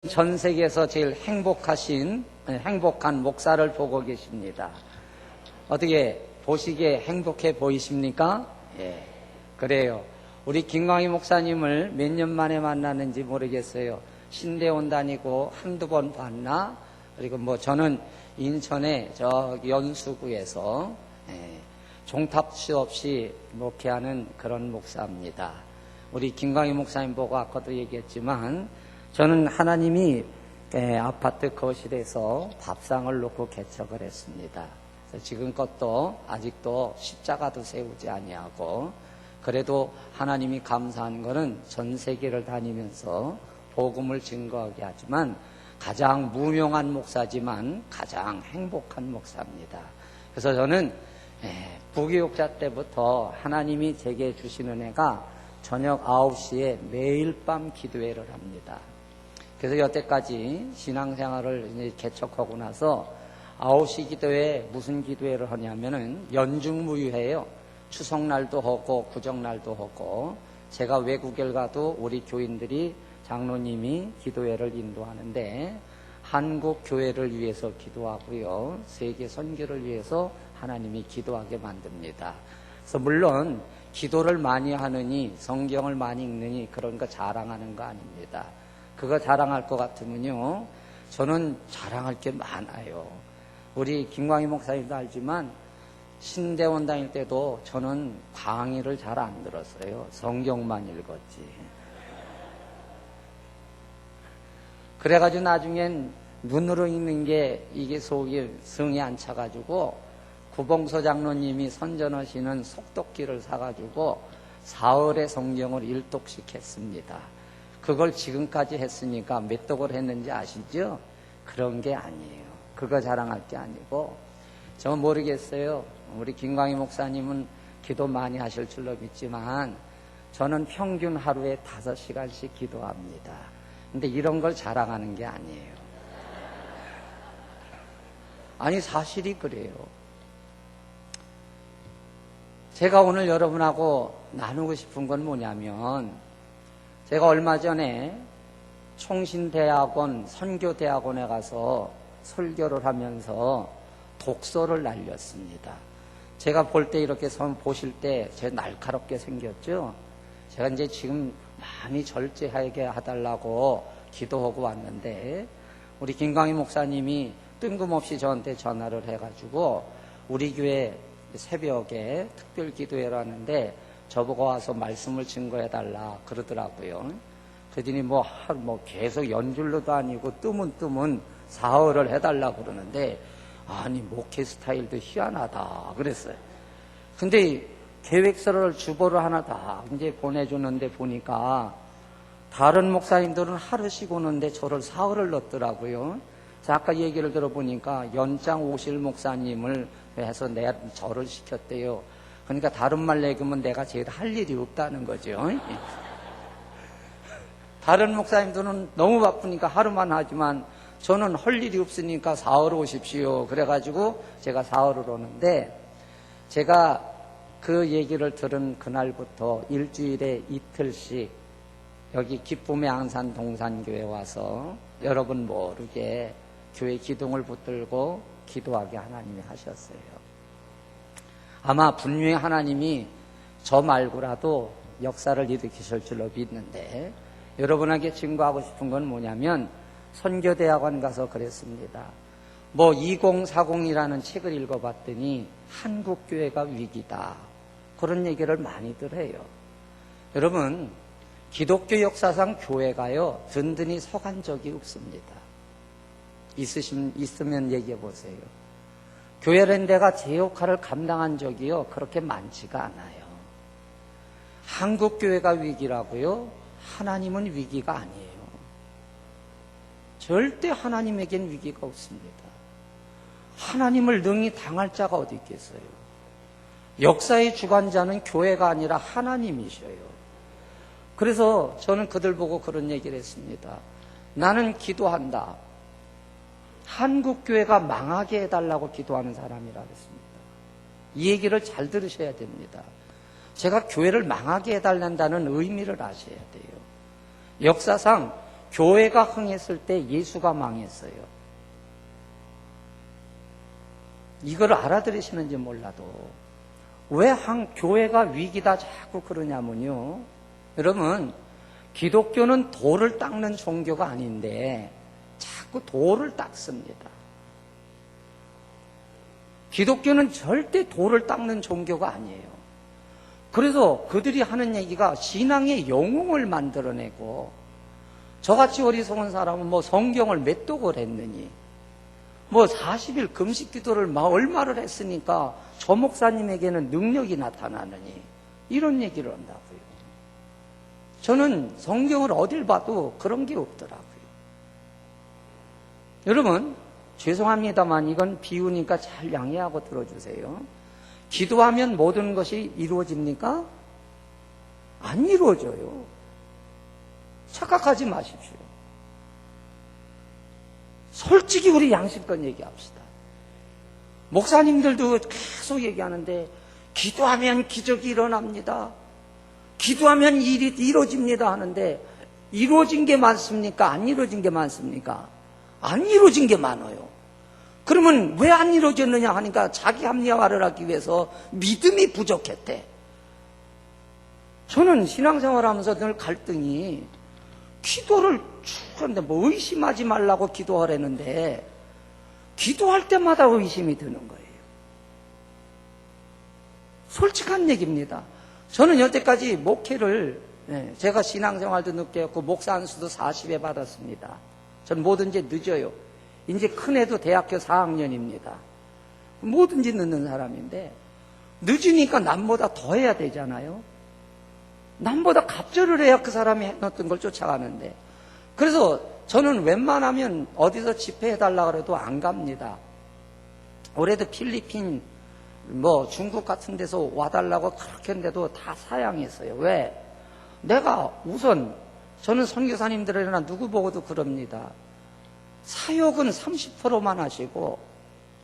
전 세계에서 제일 행복한 목사를 보고 계십니다. 어떻게 보시기에 행복해 보이십니까? 예, 그래요. 우리 김광희 목사님을 몇 년 만에 만났는지 모르겠어요. 신대원 다니고 한두 번 봤나? 그리고 저는 인천의 연수구에서 종탑수 없이 목회하는 그런 목사입니다. 우리 김광희 목사님 보고 아까도 얘기했지만 저는 하나님이 아파트 거실에서 밥상을 놓고 개척을 했습니다. 지금껏도 아직도 십자가도 세우지 아니하고, 그래도 하나님이 감사한 것은 전 세계를 다니면서 복음을 증거하게 하지만 가장 무명한 목사지만 가장 행복한 목사입니다. 그래서 저는 부교육자 때부터 하나님이 제게 주시는 애가 저녁 9시에 매일 밤 기도회를 합니다. 그래서 여태까지 신앙생활을 이제 개척하고 나서 9시 기도회, 무슨 기도회를 하냐면은 연중무휴해요. 추석날도 하고 구정날도 하고, 제가 외국에 가도 우리 교인들이 장로님이 기도회를 인도하는데 한국 교회를 위해서 기도하고요, 세계 선교를 위해서 하나님이 기도하게 만듭니다. 그래서 물론 기도를 많이 하느니 성경을 많이 읽느니 그런 거 자랑하는 거 아닙니다. 그거 자랑할 것 같으면요, 저는 자랑할 게 많아요. 우리 김광희 목사님도 알지만 신대원 다닐 때도 저는 강의를 잘 안 들었어요. 성경만 읽었지. 그래가지고 나중엔 눈으로 읽는 게 이게 속이 성이 안 차가지고 구봉서 장로님이 선전하시는 속독기를 사가지고 사흘의 성경을 1독씩 했습니다. 그걸 지금까지 했으니까 몇 독을 했는지 아시죠? 그런 게 아니에요. 그거 자랑할 게 아니고, 저 모르겠어요. 우리 김광희 목사님은 기도 많이 하실 줄로 믿지만 저는 평균 하루에 5시간씩 기도합니다. 근데 이런 걸 자랑하는 게 아니에요. 아니, 사실이 그래요. 제가 오늘 여러분하고 나누고 싶은 건 뭐냐면, 제가 얼마 전에 총신대학원, 선교대학원에 가서 설교를 하면서 독서를 날렸습니다. 제가 볼 때 이렇게 보실 때 제 날카롭게 생겼죠? 제가 이제 지금 많이 절제하게 해달라고 기도하고 왔는데, 우리 김광희 목사님이 뜬금없이 저한테 전화를 해가지고 우리 교회 새벽에 특별 기도회를 하는데 저보고 와서 말씀을 증거해달라 그러더라고요. 그러더니 계속 연줄로도 아니고 뜨문 사흘을 해달라 그러는데, 아니, 목회 스타일도 희한하다 그랬어요. 근데 계획서를 주보를 하나 다 이제 보내주는데 보니까 다른 목사님들은 하루씩 오는데 저를 사흘을 넣더라고요. 그래서 아까 얘기를 들어보니까 연장 오실 목사님을 해서 저를 시켰대요. 그러니까 다른 말 얘기하면 내가 제일 할 일이 없다는 거죠. 다른 목사님들은 너무 바쁘니까 하루만 하지만 저는 할 일이 없으니까 사흘 오십시오. 그래가지고 제가 사흘을 오는데, 제가 그 얘기를 들은 그날부터 일주일에 이틀씩 여기 기쁨의 안산 동산교회 와서 여러분 모르게 교회 기둥을 붙들고 기도하게 하나님이 하셨어요. 아마 분명히 하나님이 저 말고라도 역사를 일으키실 줄로 믿는데, 여러분에게 증거하고 싶은 건 뭐냐면, 선교대학원 가서 그랬습니다. 2040이라는 책을 읽어봤더니 한국교회가 위기다, 그런 얘기를 많이들 해요. 여러분, 기독교 역사상 교회가요 든든히 서간 적이 없습니다. 있으면 얘기해 보세요. 교회라는 데가 제 역할을 감당한 적이요 그렇게 많지가 않아요. 한국교회가 위기라고요? 하나님은 위기가 아니에요. 절대 하나님에겐 위기가 없습니다. 하나님을 능히 당할 자가 어디 있겠어요? 역사의 주관자는 교회가 아니라 하나님이셔요. 그래서 저는 그들 보고 그런 얘기를 했습니다. 나는 기도한다. 한국교회가 망하게 해달라고 기도하는 사람이라고 했습니다. 이 얘기를 잘 들으셔야 됩니다. 제가 교회를 망하게 해달란다는 의미를 아셔야 돼요. 역사상 교회가 흥했을 때 예수가 망했어요. 이걸 알아들으시는지 몰라도 왜 한 교회가 위기다 자꾸 그러냐면요. 여러분, 기독교는 돌을 닦는 종교가 아닌데 자꾸 돌을 닦습니다. 기독교는 절대 돌을 닦는 종교가 아니에요. 그래서 그들이 하는 얘기가 신앙의 영웅을 만들어내고, 저같이 어리석은 사람은 뭐 성경을 몇 독을 했느니, 뭐 40일 금식 기도를 얼마를 했으니까 저 목사님에게는 능력이 나타나느니, 이런 얘기를 한다고요. 저는 성경을 어딜 봐도 그런 게 없더라고요. 여러분, 죄송합니다만 이건 비유니까 잘 양해하고 들어주세요. 기도하면 모든 것이 이루어집니까? 안 이루어져요. 착각하지 마십시오. 솔직히 우리 양심껏 얘기합시다. 목사님들도 계속 얘기하는데 기도하면 기적이 일어납니다. 기도하면 일이 이루어집니다 하는데 이루어진 게 많습니까? 안 이루어진 게 많습니까? 안 이루어진 게 많아요. 그러면 왜 안 이루어졌느냐 하니까 자기 합리화를 하기 위해서 믿음이 부족했대. 저는 신앙생활 하면서 늘 갈등이, 기도를 쭉 하는데 뭐 의심하지 말라고 기도하라는데 기도할 때마다 의심이 드는 거예요. 솔직한 얘기입니다. 저는 여태까지 목회를, 제가 신앙생활도 늦게 했고 목사 안수도 40회 받았습니다. 전 뭐든지 늦어요. 이제 큰애도 대학교 4학년입니다. 뭐든지 늦는 사람인데, 늦으니까 남보다 더 해야 되잖아요. 남보다 갑절을 해야 그 사람이 해놨던 걸 쫓아가는데, 그래서 저는 웬만하면 어디서 집회해달라 그래도 안 갑니다. 올해도 필리핀, 중국 같은 데서 와달라고 그렇게 했는데도 다 사양했어요. 왜? 내가 우선, 저는 선교사님들이나 누구 보고도 그럽니다. 사역은 30%만 하시고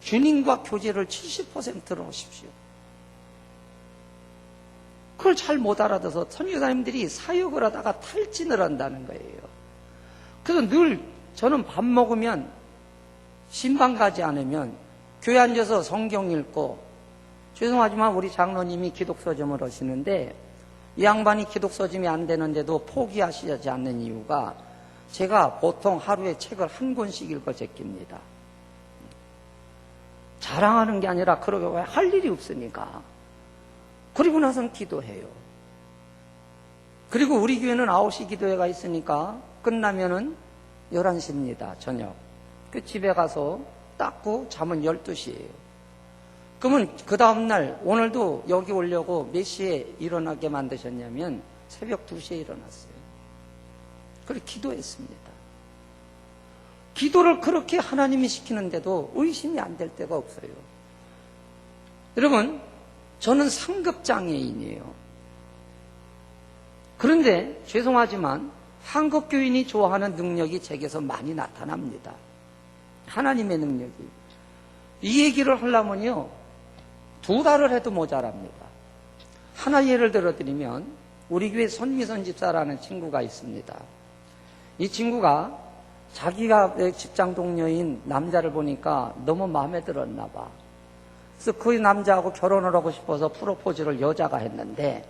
주님과 교제를 70%로 하십시오. 그걸 잘 못 알아들어서 선교사님들이 사역을 하다가 탈진을 한다는 거예요. 그래서 늘 저는 밥 먹으면 신방 가지 않으면 교회 앉아서 성경 읽고, 죄송하지만 우리 장로님이 기독서점을 하시는데 이 양반이 기독서점이 안 되는데도 포기하시지 않는 이유가, 제가 보통 하루에 책을 한 권씩 읽어 제낍니다. 자랑하는 게 아니라 그러게 할 일이 없으니까. 그리고 나서는 기도해요. 그리고 우리 교회는 9시 기도회가 있으니까 끝나면은 11시입니다. 저녁. 그 집에 가서 닦고 잠은 12시예요. 그러면 그 다음날 오늘도 여기 오려고 몇 시에 일어나게 만드셨냐면 새벽 2시에 일어났어요. 그렇게 기도했습니다. 기도를 그렇게 하나님이 시키는데도 의심이 안 될 때가 없어요. 여러분, 저는 상급장애인이에요. 그런데 죄송하지만 한국 교인이 좋아하는 능력이 제게서 많이 나타납니다. 하나님의 능력이. 이 얘기를 하려면요 2달을 해도 모자랍니다. 하나 예를 들어드리면, 우리 교회 손미선 집사라는 친구가 있습니다. 이 친구가 자기가 직장 동료인 남자를 보니까 너무 마음에 들었나 봐. 그래서 그 남자하고 결혼을 하고 싶어서 프로포즈를 여자가 했는데,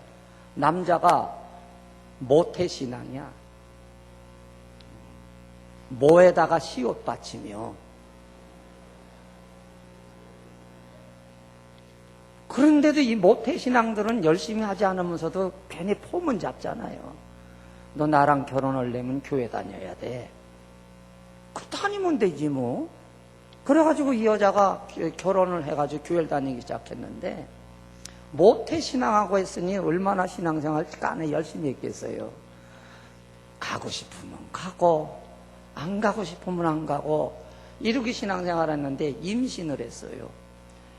남자가 모태신앙이야. 모에다가 시옷 받치며. 그런데도 이 모태신앙들은 열심히 하지 않으면서도 괜히 폼은 잡잖아요. 너 나랑 결혼하려면 교회 다녀야 돼. 그 다니면 되지 뭐. 그래가지고 이 여자가 결혼을 해가지고 교회를 다니기 시작했는데, 모태신앙하고 했으니 얼마나 신앙생활 안에 열심히 했겠어요. 가고 싶으면 가고 안 가고 싶으면 안 가고 이렇게 신앙생활 했는데 임신을 했어요.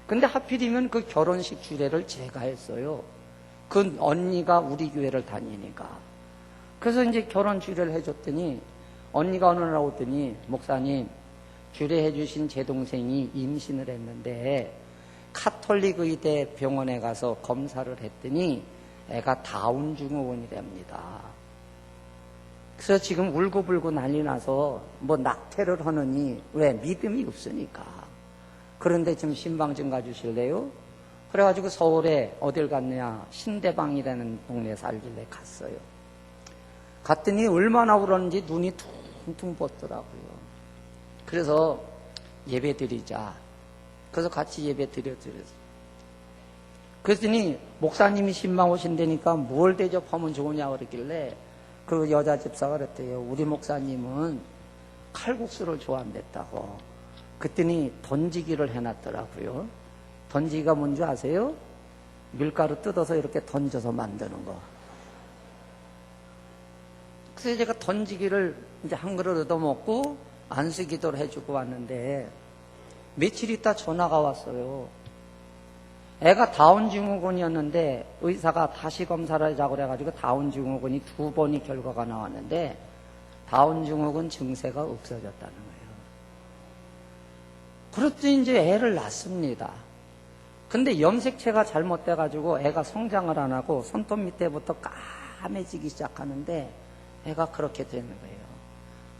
근데 하필이면 그 결혼식 주례를 제가 했어요. 그 언니가 우리 교회를 다니니까. 그래서 이제 결혼 주례를 해줬더니 언니가 어느 날 오더니, 목사님, 주례해 주신 제 동생이 임신을 했는데 카톨릭 의대 병원에 가서 검사를 했더니 애가 다운 증후군이랍니다. 그래서 지금 울고불고 난리 나서 뭐 낙태를 하느니 왜? 믿음이 없으니까. 그런데 지금 신방 좀 가주실래요? 그래가지고 서울에 어딜 갔냐? 신대방이라는 동네에 살길래 갔어요. 갔더니 얼마나 울었는지 눈이 퉁퉁 붓더라고요. 그래서 예배 드리자. 그래서 같이 예배 드렸어요. 그랬더니 목사님이 신방 오신다니까 뭘 대접하면 좋으냐 그러길래 그 여자 집사가 그랬대요. 우리 목사님은 칼국수를 좋아한댔다고. 그랬더니 던지기를 해놨더라고요. 던지기가 뭔지 아세요? 밀가루 뜯어서 이렇게 던져서 만드는 거. 그래서 제가 던지기를 이제 한 그릇 얻어먹고 안수기도를 해주고 왔는데 며칠 있다 전화가 왔어요. 애가 다운증후군이었는데 의사가 다시 검사를 하자고 그래가지고 다운증후군이 2번이 결과가 나왔는데 다운증후군 증세가 없어졌다는 거예요. 그랬더니 이제 애를 낳습니다. 근데 염색체가 잘못돼가지고 애가 성장을 안 하고 손톱 밑에부터 까매지기 시작하는데 애가 그렇게 되는 거예요.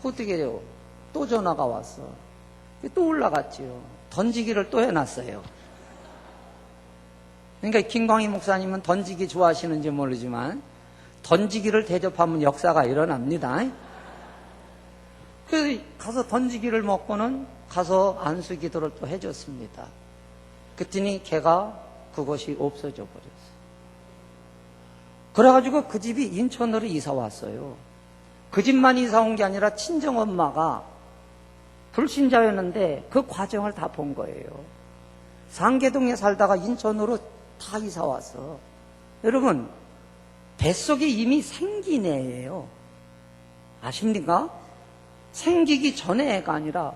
어떻게 해요? 또 전화가 왔어. 또 올라갔지요. 던지기를 또 해놨어요. 그러니까 김광희 목사님은 던지기 좋아하시는지 모르지만 던지기를 대접하면 역사가 일어납니다. 그래서 가서 던지기를 먹고는 가서 안수기도를 또 해줬습니다. 그랬더니 걔가 그것이 없어져 버렸어요. 그래가지고 그 집이 인천으로 이사 왔어요. 그 집만 이사 온 게 아니라 친정엄마가 불신자였는데 그 과정을 다 본 거예요. 상계동에 살다가 인천으로 다 이사 왔어. 여러분, 뱃속에 이미 생긴 애예요. 아십니까? 생기기 전에 애가 아니라.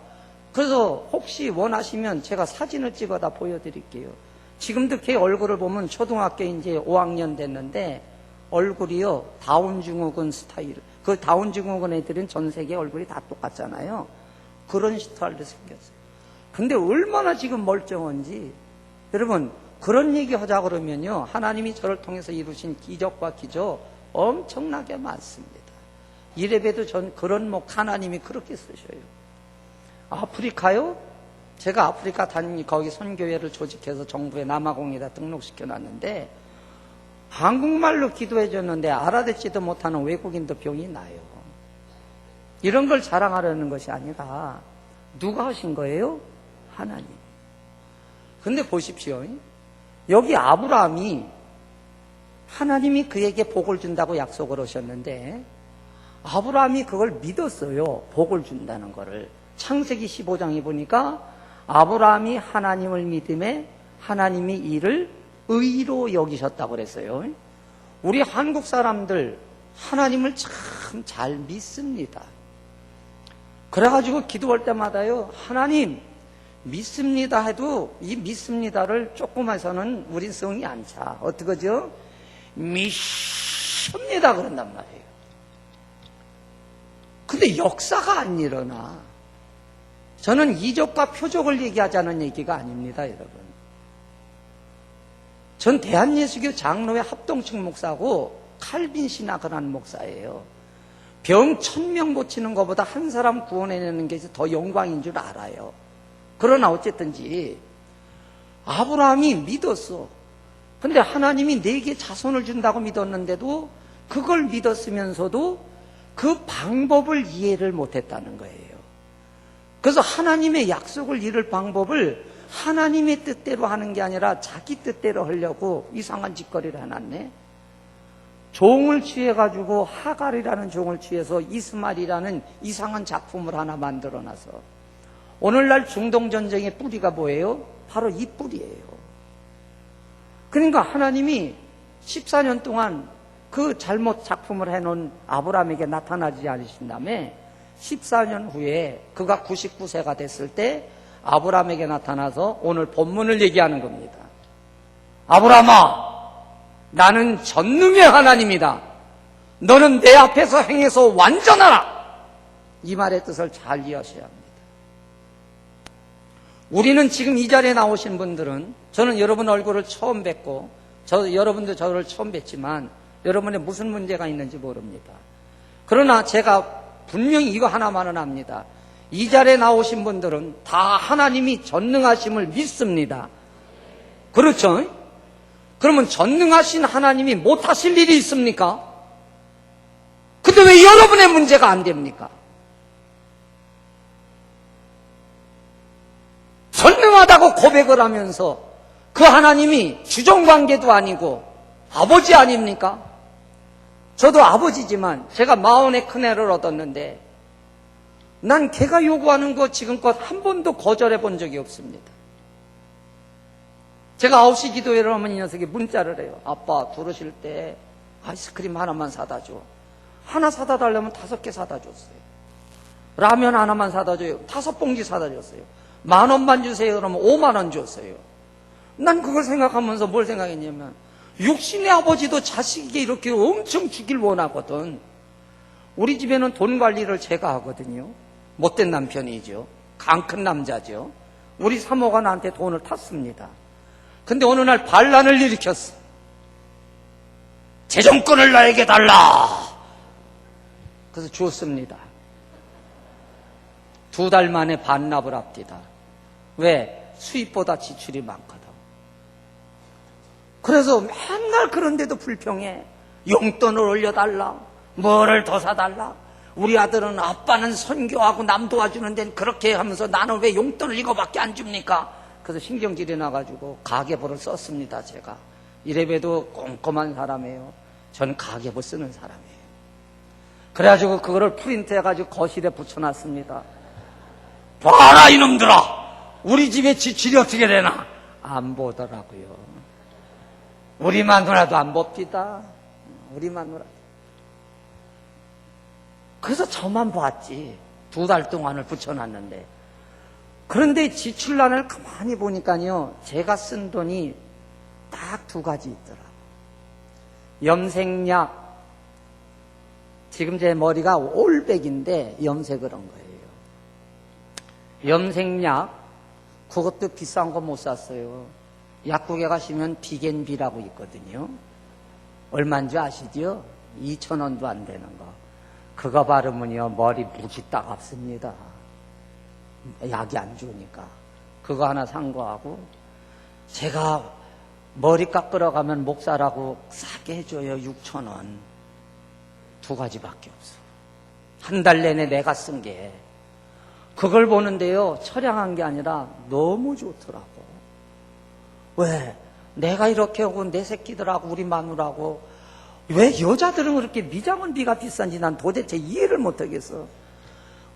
그래서 혹시 원하시면 제가 사진을 찍어다 보여드릴게요. 지금도 걔 얼굴을 보면 초등학교 이제 5학년 됐는데 얼굴이요 다운증후군 스타일. 그 다운증후군 애들은 전 세계 얼굴이 다 똑같잖아요. 그런 스타일로 생겼어요. 근데 얼마나 지금 멀쩡한지. 여러분, 그런 얘기 하자 그러면요 하나님이 저를 통해서 이루신 기적과 기적 엄청나게 많습니다. 이래봬도 전 그런 목 하나님이 그렇게 쓰셔요. 아프리카요? 제가 아프리카 다니니 거기 선교회를 조직해서 정부에 남아공에다 등록시켜 놨는데 한국말로 기도해 줬는데 알아듣지도 못하는 외국인도 병이 나요. 이런 걸 자랑하려는 것이 아니라 누가 하신 거예요? 하나님. 근데 보십시오. 여기 아브라함이 하나님이 그에게 복을 준다고 약속을 하셨는데 아브라함이 그걸 믿었어요. 복을 준다는 거를. 창세기 15장에 보니까 아브라함이 하나님을 믿음에 하나님이 이를 의로 여기셨다고 그랬어요. 우리 한국 사람들 하나님을 참 잘 믿습니다. 그래가지고 기도할 때마다요 하나님 믿습니다 해도 이 믿습니다를 조금 해서는 우리 성이 안 차. 어떡하죠? 믿습니다 그런단 말이에요. 근데 역사가 안 일어나. 저는 이적과 표적을 얘기하자는 얘기가 아닙니다, 여러분. 전 대한예수교 장로회 합동측 목사고 칼빈 신학을 목사예요. 병 1000명 고치는 것보다 한 사람 구원해내는 게 더 영광인 줄 알아요. 그러나 어쨌든지 아브라함이 믿었어. 근데 하나님이 내게 자손을 준다고 믿었는데도 그걸 믿었으면서도 그 방법을 이해를 못했다는 거예요. 그래서 하나님의 약속을 이룰 방법을 하나님의 뜻대로 하는 게 아니라 자기 뜻대로 하려고 이상한 짓거리를 해놨네. 종을 취해가지고 하갈이라는 종을 취해서 이스마엘이라는 이상한 작품을 하나 만들어놔서 오늘날 중동전쟁의 뿌리가 뭐예요? 바로 이 뿌리예요. 그러니까 하나님이 14년 동안 그 잘못 작품을 해놓은 아브라함에게 나타나지 않으신 다음에 14년 후에 그가 99세가 됐을 때 아브라함에게 나타나서 오늘 본문을 얘기하는 겁니다. 아브라함아, 나는 전능의 하나님이다. 너는 내 앞에서 행해서 완전하라. 이 말의 뜻을 잘 이해하셔야 합니다. 우리는 지금 이 자리에 나오신 분들은 저는 여러분 얼굴을 처음 뵙고 여러분도 저를 처음 뵙지만 여러분의 무슨 문제가 있는지 모릅니다. 그러나 제가 분명히 이거 하나만은 압니다. 이 자리에 나오신 분들은 다 하나님이 전능하심을 믿습니다. 그렇죠? 그러면 전능하신 하나님이 못하실 일이 있습니까? 근데 왜 여러분의 문제가 안 됩니까? 전능하다고 고백을 하면서 그 하나님이 주종관계도 아니고 아버지 아닙니까? 저도 아버지지만 제가 40의 큰애를 얻었는데 난 걔가 요구하는 거 지금껏 한 번도 거절해 본 적이 없습니다. 제가 9시 기도회를 하면 이 녀석이 문자를 해요. 아빠 들어오실 때 아이스크림 하나만 사다 줘. 하나 사다 달라면 5개 사다 줬어요. 라면 하나만 사다 줘요. 5봉지 사다 줬어요. 10,000원만 주세요. 그러면 50,000원 줬어요. 난 그걸 생각하면서 뭘 생각했냐면 육신의 아버지도 자식에게 이렇게 엄청 주길 원하거든. 우리 집에는 돈 관리를 제가 하거든요. 못된 남편이죠. 강 큰 남자죠. 우리 사모가 나한테 돈을 탔습니다. 근데 어느 날 반란을 일으켰어. 재정권을 나에게 달라. 그래서 주었습니다. 2달 만에 반납을 합니다. 왜? 수입보다 지출이 많거든. 그래서 맨날 그런데도 불평해. 용돈을 올려달라. 뭐를 더 사달라. 우리 아들은 아빠는 선교하고 남 도와주는 데는 그렇게 하면서 나는 왜 용돈을 이거밖에 안 줍니까? 그래서 신경질이 나가지고 가계부를 썼습니다. 제가 이래봬도 꼼꼼한 사람이에요. 저는 가계부 쓰는 사람이에요. 그래가지고 그거를 프린트해가지고 거실에 붙여놨습니다. 봐라 이놈들아, 우리 집에 지출이 어떻게 되나? 안 보더라고요. 우리 마누라도 안 봅디다. 우리 마누라. 그래서 저만 봤지. 2달 동안을 붙여놨는데. 그런데 지출란을 가만히 보니까요, 제가 쓴 돈이 딱 2가지 있더라고요. 염색약. 지금 제 머리가 올백인데 염색을 한 거예요. 염색약, 그것도 비싼 거 못 샀어요. 약국에 가시면 비겐비라고 있거든요. 얼마인지 아시죠? 2,000원도 안 되는 거. 그거 바르면요, 머리 무지 따갑습니다. 약이 안 좋으니까. 그거 하나 산 거하고, 제가 머리 깎으러 가면 목사라고 싸게 해줘요. 6,000원. 2가지밖에 없어. 한 달 내내 내가 쓴 게. 그걸 보는데요, 처량한 게 아니라 너무 좋더라고. 왜? 내가 이렇게 하고 내 새끼들하고 우리 마누라고, 왜 여자들은 그렇게 미장원비가 비싼지 난 도대체 이해를 못하겠어.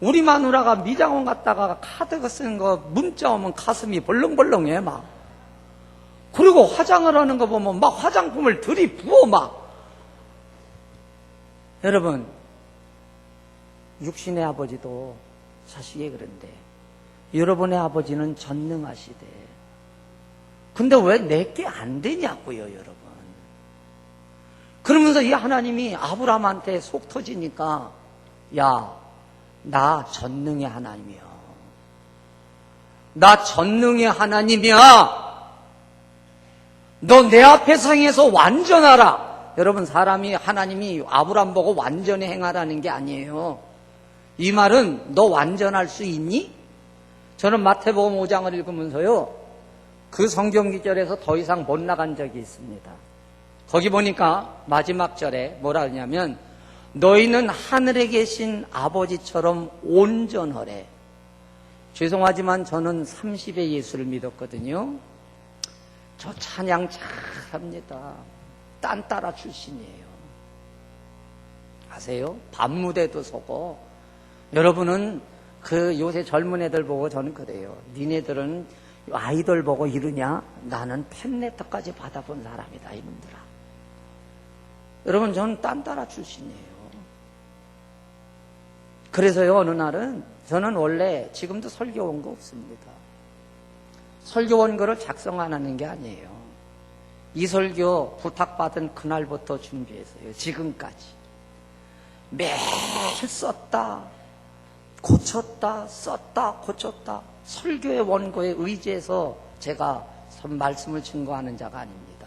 우리 마누라가 미장원 갔다가 카드 쓰는 거 문자 오면 가슴이 벌렁벌렁해 막. 그리고 화장을 하는 거 보면 막 화장품을 들이부어 막. 여러분, 육신의 아버지도 자식이 그런데 여러분의 아버지는 전능하시대. 근데 왜 내게 안 되냐고요, 여러분. 그러면서 이 하나님이 아브라함한테 속 터지니까, 야, 나 전능의 하나님이야. 나 전능의 하나님이야. 너 내 앞에 상에서 완전하라. 여러분, 사람이 하나님이 아브라함 보고 완전히 행하라는 게 아니에요. 이 말은 너 완전할 수 있니? 저는 마태복음 5장을 읽으면서요, 그 성경 기절에서 더 이상 못 나간 적이 있습니다. 거기 보니까 마지막 절에 뭐라 하냐면, 너희는 하늘에 계신 아버지처럼 온전하래. 죄송하지만 저는 30에 예수를 믿었거든요. 저 찬양 잘합니다. 딴따라 출신이에요. 아세요? 밤무대도 서고. 여러분은 그 요새 젊은 애들 보고 저는 그래요. 니네들은 아이돌 보고 이러냐? 나는 팬레터까지 받아본 사람이다, 이놈들아. 여러분, 저는 딴따라 출신이에요. 그래서요, 어느 날은 저는 원래 지금도 설교 온 거 없습니다. 설교 원고를 작성 안 하는 게 아니에요. 이 설교 부탁받은 그날부터 준비했어요. 지금까지. 매일 썼다, 고쳤다, 썼다, 고쳤다. 설교의 원고에 의지해서 제가 말씀을 증거하는 자가 아닙니다.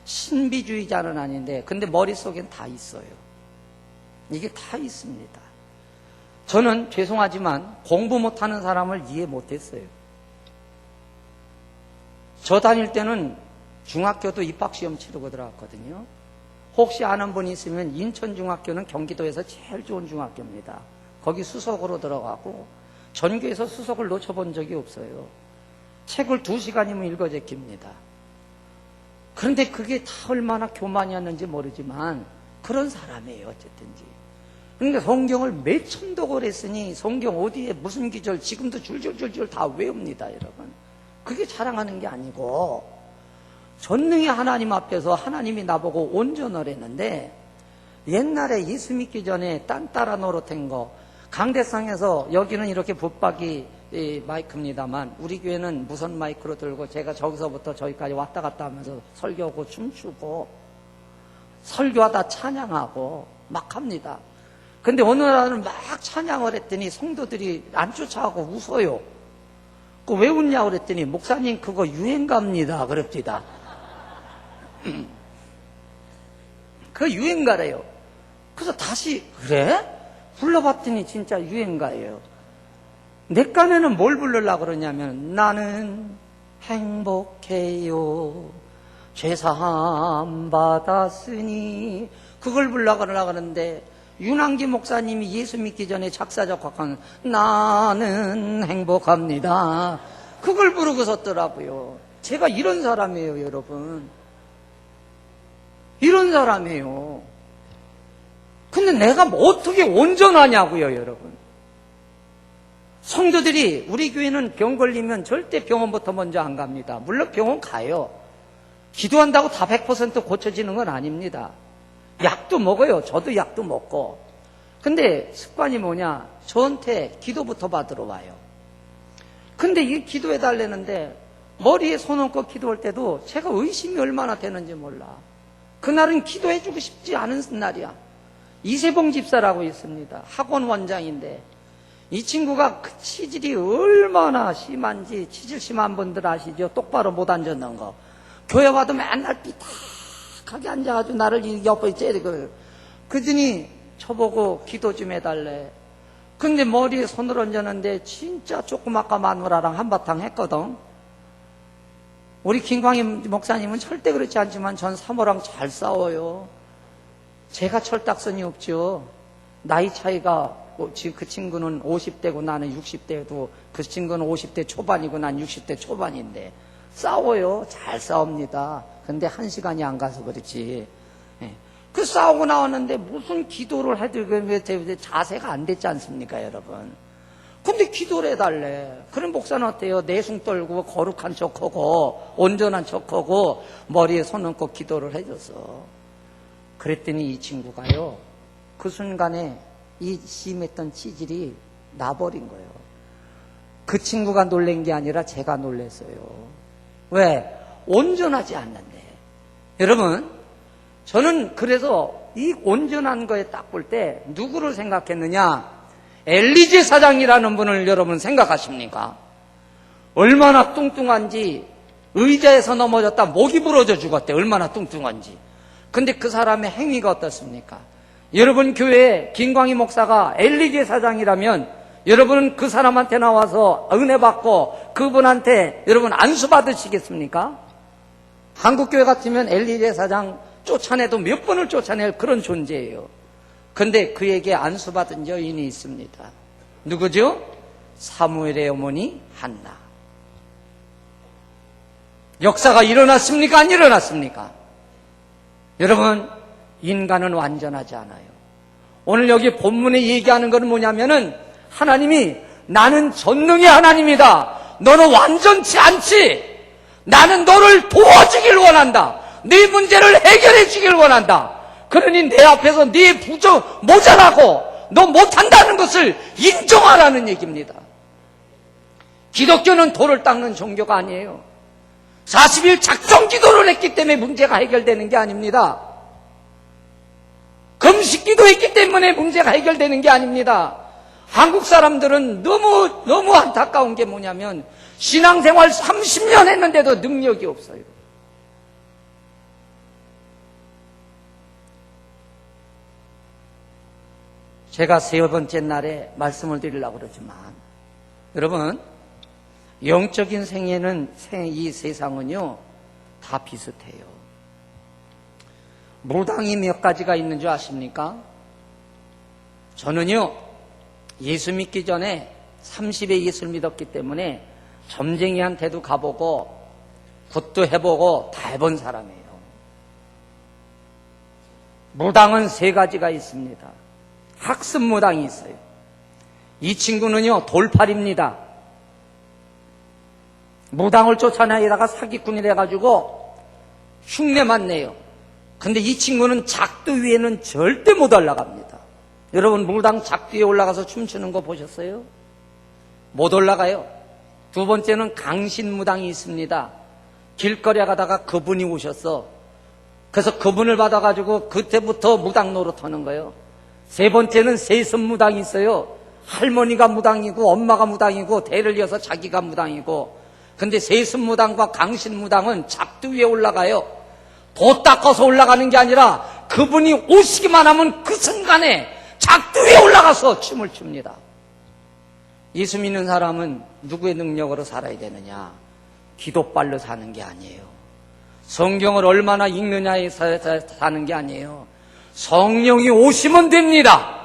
신비주의자는 아닌데, 근데 머릿속엔 다 있어요. 이게 다 있습니다. 저는 죄송하지만 공부 못하는 사람을 이해 못했어요. 저 다닐 때는 중학교도 입학시험 치르고 들어갔거든요. 혹시 아는 분이 있으면 인천중학교는 경기도에서 제일 좋은 중학교입니다. 거기 수석으로 들어가고 전교에서 수석을 놓쳐본 적이 없어요. 책을 2시간이면 읽어 제낍니다. 그런데 그게 다 얼마나 교만이었는지 모르지만 그런 사람이에요. 어쨌든지. 그러니까 성경을 몇 천독을 했으니 성경 어디에 무슨 기절 지금도 줄줄줄줄 다 외웁니다. 여러분. 그게 자랑하는 게 아니고 전능의 하나님 앞에서 하나님이 나보고 온전을 했는데 옛날에 예수 믿기 전에 딴따라 노릇한 거 강대상에서 여기는 이렇게 붙박이 마이크입니다만 우리 교회는 무선 마이크로 들고 제가 저기서부터 저기까지 왔다 갔다 하면서 설교하고 춤추고 설교하다 찬양하고 막 합니다. 근데 어느 날은 막 찬양을 했더니 성도들이 안 쫓아가고 웃어요. 그 왜 웃냐고 그랬더니 목사님 그거 유행가입니다. 그럽니다. 그 유행가래요. 그래서 다시 그래? 불러봤더니 진짜 유행가예요. 내 깐에는 뭘 부르려고 그러냐면 나는 행복해요 죄사함 받았으니 그걸 부르려고 그러는데 윤한기 목사님이 예수 믿기 전에 작사 작곡한 나는 행복합니다 그걸 부르고 섰더라고요. 제가 이런 사람이에요. 여러분 이런 사람이에요. 근데 내가 어떻게 온전하냐고요. 여러분 성도들이 우리 교회는 병 걸리면 절대 병원부터 먼저 안 갑니다. 물론 병원 가요. 기도한다고 다 100% 고쳐지는 건 아닙니다. 약도 먹어요. 저도 약도 먹고. 근데 습관이 뭐냐? 저한테 기도부터 받으러 와요. 근데 이 기도해 달라는데 머리에 손 얹고 기도할 때도 제가 의심이 얼마나 되는지 몰라. 그날은 기도해 주고 싶지 않은 날이야. 이세봉 집사라고 있습니다. 학원 원장인데 이 친구가 그 치질이 얼마나 심한지 치질 심한 분들 아시죠? 똑바로 못 앉았는 거. 교회 와도 맨날 삐딱하게 앉아가지고 나를 옆에 째리고 그러더니 저보고 기도 좀 해달래. 근데 머리에 손을 얹었는데 진짜 조그맣까 마누라랑 한바탕 했거든. 우리 김광희 목사님은 절대 그렇지 않지만 전 사모랑 잘 싸워요. 제가 철딱선이 없죠. 나이 차이가 지금 그 친구는 50대고 나는 60대도 그 친구는 50대 초반이고 난 60대 초반인데 싸워요. 잘 싸웁니다. 근데 1시간이 안 가서 그렇지. 그 싸우고 나왔는데 무슨 기도를 해도 자세가 안 됐지 않습니까 여러분. 근데 기도를 해달래. 그런 목사는 어때요? 내숭 떨고 거룩한 척하고 온전한 척하고 머리에 손 얹고 기도를 해줘서. 그랬더니 이 친구가요 그 순간에 이 심했던 치질이 나버린 거예요. 그 친구가 놀란 게 아니라 제가 놀랐어요. 왜? 온전하지 않는데. 여러분 저는 그래서 이 온전한 거에 딱 볼 때 누구를 생각했느냐? 엘리제 사장이라는 분을 여러분 생각하십니까? 얼마나 뚱뚱한지 의자에서 넘어졌다 목이 부러져 죽었대. 얼마나 뚱뚱한지. 근데 그 사람의 행위가 어떻습니까? 여러분 교회에 김광희 목사가 엘리제 사장이라면 여러분은 그 사람한테 나와서 은혜 받고 그분한테 여러분 안수 받으시겠습니까? 한국교회 같으면 엘리제 사장 쫓아내도 몇 번을 쫓아낼 그런 존재예요. 근데 그에게 안수 받은 여인이 있습니다. 누구죠? 사무엘의 어머니 한나. 역사가 일어났습니까? 안 일어났습니까? 여러분 인간은 완전하지 않아요. 오늘 여기 본문에 얘기하는 것은 뭐냐면은 하나님이 나는 전능의 하나님이다. 너는 완전치 않지. 나는 너를 도와주길 원한다. 네 문제를 해결해 주길 원한다. 그러니 내 앞에서 네 부족 모자라고 너 못한다는 것을 인정하라는 얘기입니다. 기독교는 돌을 닦는 종교가 아니에요. 40일 작정 기도를 했기 때문에 문제가 해결되는 게 아닙니다. 금식 기도했기 때문에 문제가 해결되는 게 아닙니다. 한국 사람들은 너무 안타까운 게 뭐냐면 신앙생활 30년 했는데도 능력이 없어요. 제가 세 번째 날에 말씀을 드리려고 그러지만, 여러분, 영적인 생애는, 이 세상은요, 다 비슷해요. 무당이 몇 가지가 있는 줄 아십니까? 저는요, 예수 믿기 전에 30에 예수를 믿었기 때문에 점쟁이한테도 가보고 굿도 해보고 다 해본 사람이에요. 무당은 세 가지가 있습니다. 학습 무당이 있어요. 이 친구는요, 돌팔입니다. 무당을 쫓아내다가 사기꾼이 돼가지고 흉내만 내요. 근데 이 친구는 작두 위에는 절대 못 올라갑니다. 여러분, 무당 작두에 올라가서 춤추는 거 보셨어요? 못 올라가요. 두 번째는 강신무당이 있습니다. 길거리에 가다가 그분이 오셨어. 그래서 그분을 받아가지고 그때부터 무당 노릇하는 거예요. 세 번째는 세습무당이 있어요. 할머니가 무당이고 엄마가 무당이고 대를 이어서 자기가 무당이고. 근데 세습무당과 강신무당은 작두 위에 올라가요. 도 닦아서 올라가는 게 아니라 그분이 오시기만 하면 그 순간에 작두 위에 올라가서 춤을 춥니다. 예수 믿는 사람은 누구의 능력으로 살아야 되느냐? 기도빨로 사는 게 아니에요. 성경을 얼마나 읽느냐에 사는 게 아니에요. 성령이 오시면 됩니다.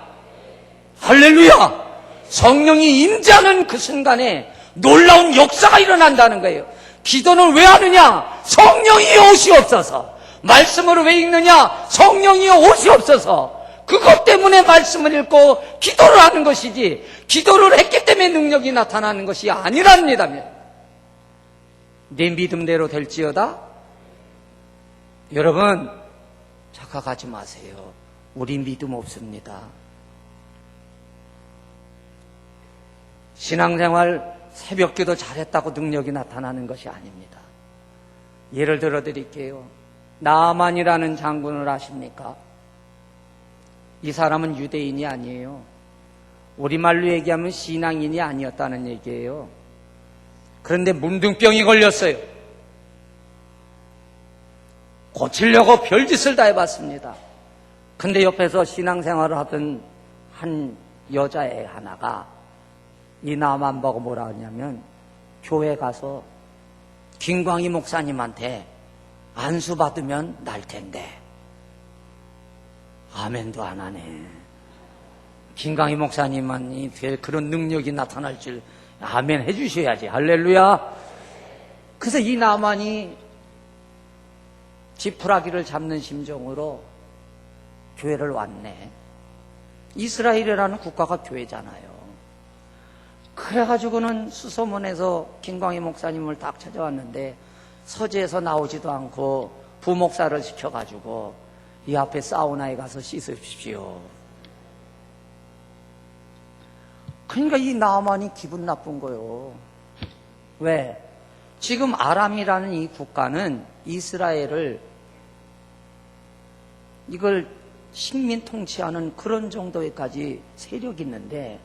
할렐루야! 성령이 임재하는 그 순간에 놀라운 역사가 일어난다는 거예요. 기도는 왜 하느냐? 성령이 오시옵소서. 말씀으로 왜 읽느냐? 성령이 오시옵소서. 그것 때문에 말씀을 읽고 기도를 하는 것이지, 기도를 했기 때문에 능력이 나타나는 것이 아니랍니다. 내 믿음대로 될지어다. 여러분, 착각하지 마세요. 우리 믿음 없습니다. 신앙생활 새벽기도 잘했다고 능력이 나타나는 것이 아닙니다. 예를 들어 드릴게요. 나만이라는 장군을 아십니까? 이 사람은 유대인이 아니에요. 우리말로 얘기하면 신앙인이 아니었다는 얘기예요. 그런데 문둥병이 걸렸어요. 고치려고 별짓을 다 해봤습니다. 근데 옆에서 신앙생활을 하던 한 여자애 하나가 이 나만 보고 뭐라 하냐면, 교회 가서 김광희 목사님한테 안수 받으면 날 텐데. 아멘도 안 하네. 김광희 목사님만이 그런 능력이 나타날 줄 아멘 해주셔야지. 할렐루야. 그래서 이 나만이 지푸라기를 잡는 심정으로 교회를 왔네. 이스라엘이라는 국가가 교회잖아요. 그래가지고는 수소문에서 김광희 목사님을 딱 찾아왔는데 서재에서 나오지도 않고 부목사를 시켜가지고 이 앞에 사우나에 가서 씻으십시오. 그러니까 이 나만이 기분 나쁜 거예요. 왜? 지금 아람이라는 이 국가는 이스라엘을 이걸 식민 통치하는 그런 정도에까지 세력이 있는데,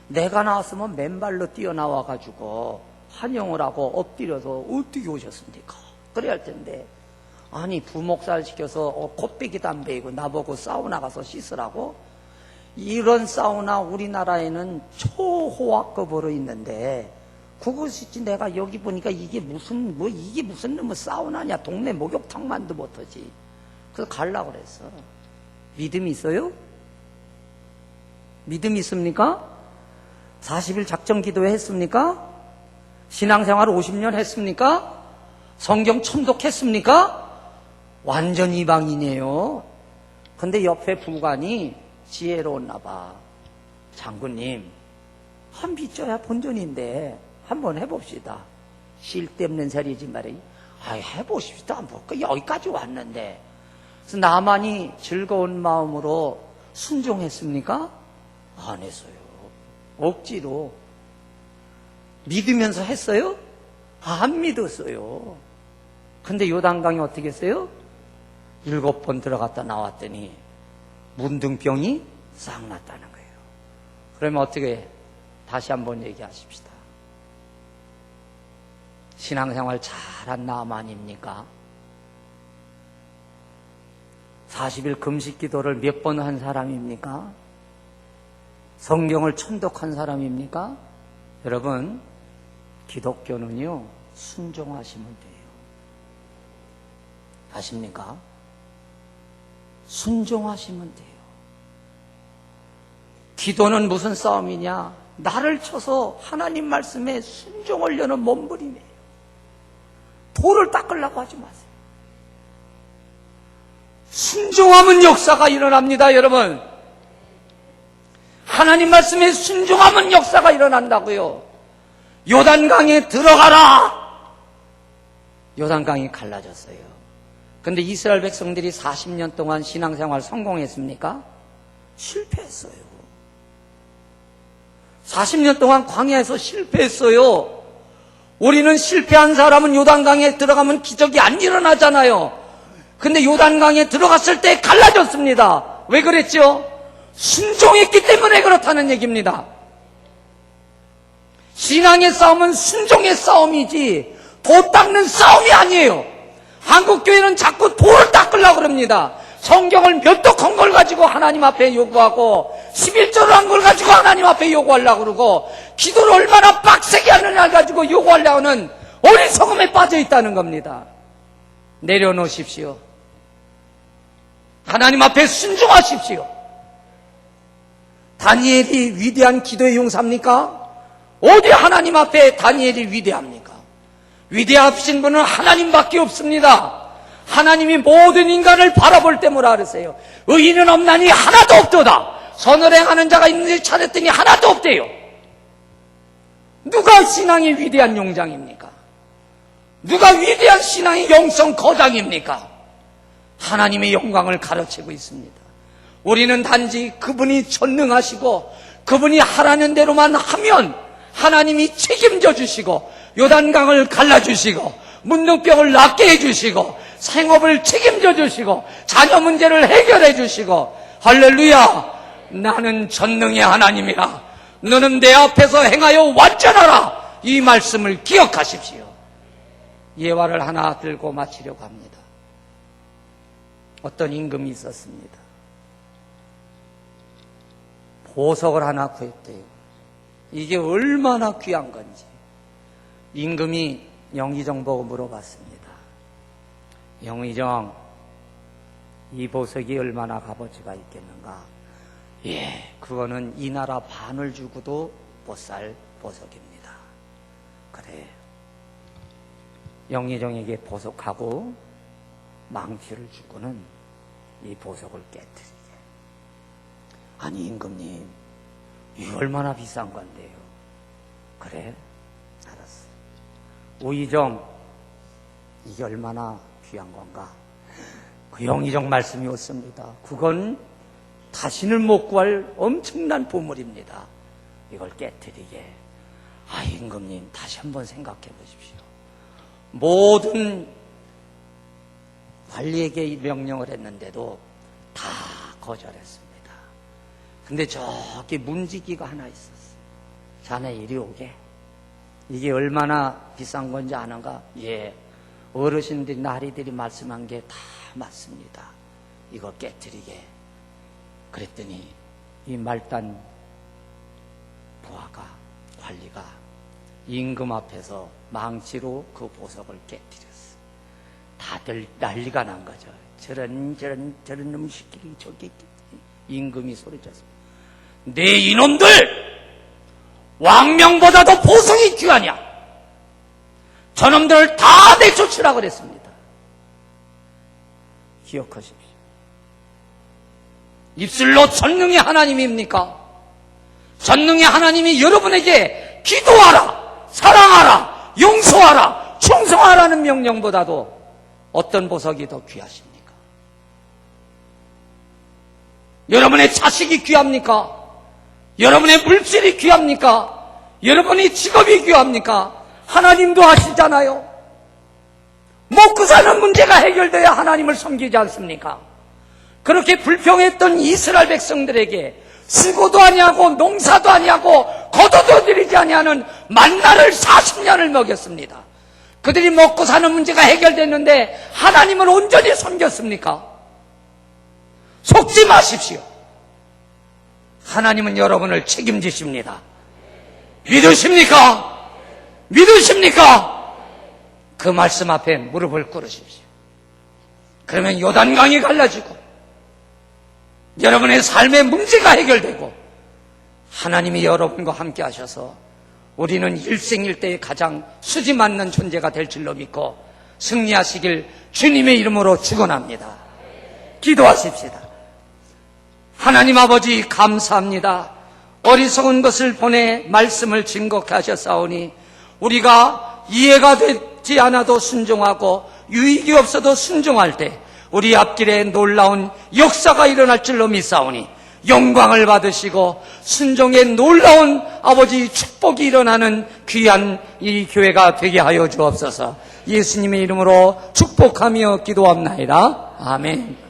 내가 나왔으면 맨발로 뛰어나와가지고 환영을 하고 엎드려서 어떻게 오셨습니까? 그래야 할 텐데, 아니 부목사를 시켜서 콧배기도 안 베이고 나보고 사우나 가서 씻으라고? 이런 사우나 우리나라에는 초호화급으로 있는데, 그것이지 내가 여기 보니까 이게 무슨 뭐 사우나냐? 동네 목욕탕만도 못하지. 그래서 가려고 그랬어. 믿음이 있어요? 믿음이 있습니까? 40일 작정 기도회 했습니까? 신앙생활 50년 했습니까? 성경 첨독했습니까? 완전 이방인이에요. 근데 옆에 부관이 지혜로웠나 봐. 장군님, 한 믿져야 본전인데 한번 해봅시다. 쓸데없는 소리지 말이야. 해보십시다. 뭐 여기까지 왔는데. 그래서 나만이 즐거운 마음으로 순종했습니까? 안 했어요. 억지로. 믿으면서 했어요? 안 믿었어요. 근데 요단강이 어떻게 했어요? 7번 들어갔다 나왔더니 문둥병이 싹 났다는 거예요. 그러면 어떻게, 다시 한번 얘기하십시다. 신앙생활 잘한 나만입니까? 40일 금식 기도를 몇 번 한 사람입니까? 성경을 천독한 사람입니까? 여러분, 기독교는요, 순종하시면 돼요. 아십니까? 순종하시면 돼요. 기도는 무슨 싸움이냐? 나를 쳐서 하나님 말씀에 순종하려는 몸부림이에요. 돌을 닦으려고 하지 마세요. 순종하면 역사가 일어납니다, 여러분. 하나님 말씀에 순종하면 역사가 일어난다고요. 요단강에 들어가라! 요단강이 갈라졌어요. 근데 이스라엘 백성들이 40년 동안 신앙생활 성공했습니까? 실패했어요. 40년 동안 광야에서 실패했어요. 우리는 실패한 사람은 요단강에 들어가면 기적이 안 일어나잖아요. 근데 요단강에 들어갔을 때 갈라졌습니다. 왜 그랬죠? 순종했기 때문에 그렇다는 얘기입니다. 신앙의 싸움은 순종의 싸움이지 도 닦는 싸움이 아니에요. 한국교회는 자꾸 돌을 닦으려고 그럽니다. 성경을 몇 독한 걸 가지고 하나님 앞에 요구하고 11조를 한 걸 가지고 하나님 앞에 요구하려고 그러고 기도를 얼마나 빡세게 하느냐를 가지고 요구하려고 하는 어리석음에 빠져 있다는 겁니다. 내려놓으십시오. 하나님 앞에 순종하십시오. 다니엘이 위대한 기도의 용사입니까? 어디 하나님 앞에 다니엘이 위대합니까? 위대하신 분은 하나님밖에 없습니다. 하나님이 모든 인간을 바라볼 때 뭐라 그랬어요? 의인은 없나니 하나도 없도다. 선을 행하는 자가 있는지 찾았더니 하나도 없대요. 누가 신앙의 위대한 용장입니까? 누가 위대한 신앙의 영성 거장입니까? 하나님의 영광을 가르치고 있습니다. 우리는 단지 그분이 전능하시고 그분이 하라는 대로만 하면 하나님이 책임져 주시고 요단강을 갈라주시고 문둥병을 낫게 해주시고 생업을 책임져 주시고 자녀 문제를 해결해 주시고 할렐루야, 나는 전능의 하나님이라 너는 내 앞에서 행하여 완전하라, 이 말씀을 기억하십시오. 예화를 하나 들고 마치려고 합니다. 어떤 임금이 있었습니다. 보석을 하나 구했대요. 이게 얼마나 귀한 건지. 임금이 영의정 보고 물어봤습니다. 영의정, 이 보석이 얼마나 값어치가 있겠는가? 예, 그거는 이 나라 반을 주고도 못 살 보석입니다. 그래, 영의정에게 보석하고 망치를 주고는 이 보석을 깨뜨리게. 아니 임금님, 이게 얼마나 비싼 건데요? 그래, 알았어. 오의정, 이게 얼마나 귀한 건가? 그 영의정 말씀이 옳습니다. 그건 다시는 못 구할 엄청난 보물입니다. 이걸 깨뜨리게. 아, 임금님, 다시 한번 생각해 보십시오. 모든 관리에게 명령을 했는데도 다 거절했습니다. 근데 저기 문지기가 하나 있었어. 자네 이리 오게. 이게 얼마나 비싼 건지 아는가? 예, 어르신들이 나리들이 말씀한 게 다 맞습니다. 이거 깨뜨리게. 그랬더니 이 말단 부하가, 관리가 임금 앞에서 망치로 그 보석을 깨뜨렸어. 다들 난리가 난 거죠. 저런 놈 시끼리 저기. 임금이 소리쳤습니다. 네 이놈들, 왕명보다도 보석이 귀하냐? 저놈들을 다 내쫓으라 그랬습니다. 기억하십시오. 입술로 전능의 하나님입니까? 전능의 하나님이 여러분에게 기도하라, 사랑하라, 용서하라, 충성하라는 명령보다도 어떤 보석이 더 귀하십니까? 여러분의 자식이 귀합니까? 여러분의 물질이 귀합니까? 여러분의 직업이 귀합니까? 하나님도 하시잖아요. 먹고 사는 문제가 해결돼야 하나님을 섬기지 않습니까? 그렇게 불평했던 이스라엘 백성들에게 수고도 아니하고 농사도 아니하고 거두도 들이지 아니하는 만나를 40년을 먹였습니다. 그들이 먹고 사는 문제가 해결됐는데 하나님을 온전히 섬겼습니까? 속지 마십시오. 하나님은 여러분을 책임지십니다. 믿으십니까? 믿으십니까? 그 말씀 앞에 무릎을 꿇으십시오. 그러면 요단강이 갈라지고 여러분의 삶의 문제가 해결되고 하나님이 여러분과 함께 하셔서 우리는 일생일대에 가장 수지 맞는 존재가 될 줄로 믿고 승리하시길 주님의 이름으로 축원합니다. 기도하십시다. 하나님 아버지 감사합니다. 어리석은 것을 보내 말씀을 증거케 하셨사오니 우리가 이해가 되지 않아도 순종하고 유익이 없어도 순종할 때 우리 앞길에 놀라운 역사가 일어날 줄로 믿사오니 영광을 받으시고 순종의 놀라운 아버지 축복이 일어나는 귀한 이 교회가 되게 하여 주옵소서. 예수님의 이름으로 축복하며 기도합나이다. 아멘.